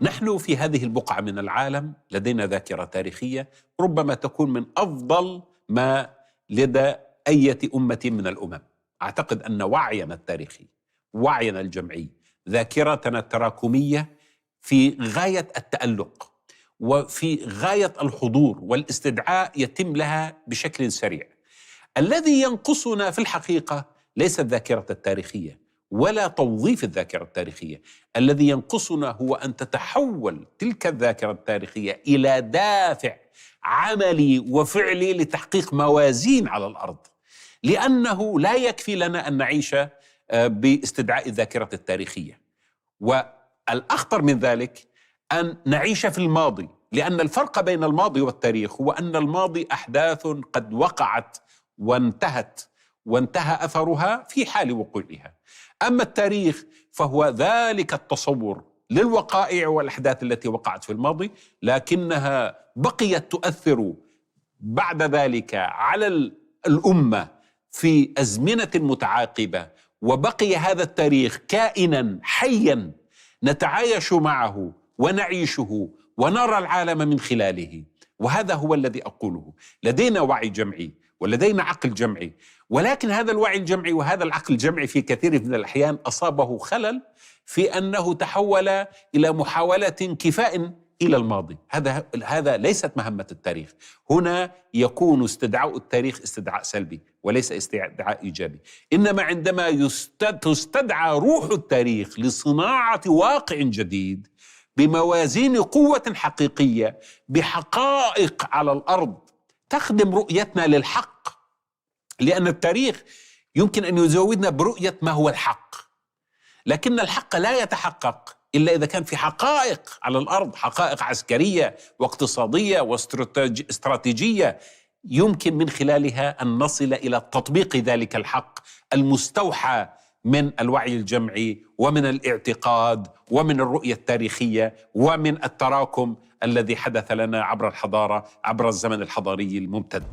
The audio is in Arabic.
نحن في هذه البقعة من العالم لدينا ذاكرة تاريخية ربما تكون من أفضل ما لدى أي أمة من الأمم. أعتقد أن وعينا التاريخي، وعينا الجمعي، ذاكرتنا التراكمية في غاية التألق وفي غاية الحضور والاستدعاء يتم لها بشكل سريع. الذي ينقصنا في الحقيقة ليس الذاكرة التاريخية ولا توظيف الذاكرة التاريخية. الذي ينقصنا هو أن تتحول تلك الذاكرة التاريخية إلى دافع عملي وفعلي لتحقيق موازين على الأرض، لأنه لا يكفي لنا أن نعيش باستدعاء الذاكرة التاريخية، والأخطر من ذلك أن نعيش في الماضي، لأن الفرق بين الماضي والتاريخ هو أن الماضي أحداث قد وقعت وانتهت وانتهى أثرها في حال وقوعها. أما التاريخ فهو ذلك التصور للوقائع والأحداث التي وقعت في الماضي، لكنها بقيت تؤثر بعد ذلك على الأمة في أزمنة متعاقبة، وبقي هذا التاريخ كائنا حيا نتعايش معه ونعيشه ونرى العالم من خلاله. وهذا هو الذي أقوله، لدينا وعي جمعي ولدينا عقل جمعي، ولكن هذا الوعي الجمعي وهذا العقل الجمعي في كثير من الأحيان أصابه خلل في أنه تحول إلى محاولة كفاء إلى الماضي. هذا ليست مهمة التاريخ. هنا يكون استدعاء التاريخ استدعاء سلبي وليس استدعاء إيجابي، إنما عندما تستدعى روح التاريخ لصناعة واقع جديد بموازين قوة حقيقية، بحقائق على الأرض تخدم رؤيتنا للحق، لأن التاريخ يمكن أن يزودنا برؤية ما هو الحق، لكن الحق لا يتحقق إلا إذا كان في حقائق على الأرض، حقائق عسكرية واقتصادية واستراتيجية يمكن من خلالها أن نصل إلى تطبيق ذلك الحق المستوحى من الوعي الجمعي ومن الاعتقاد ومن الرؤية التاريخية ومن التراكم الذي حدث لنا عبر الحضارة، عبر الزمن الحضاري الممتد.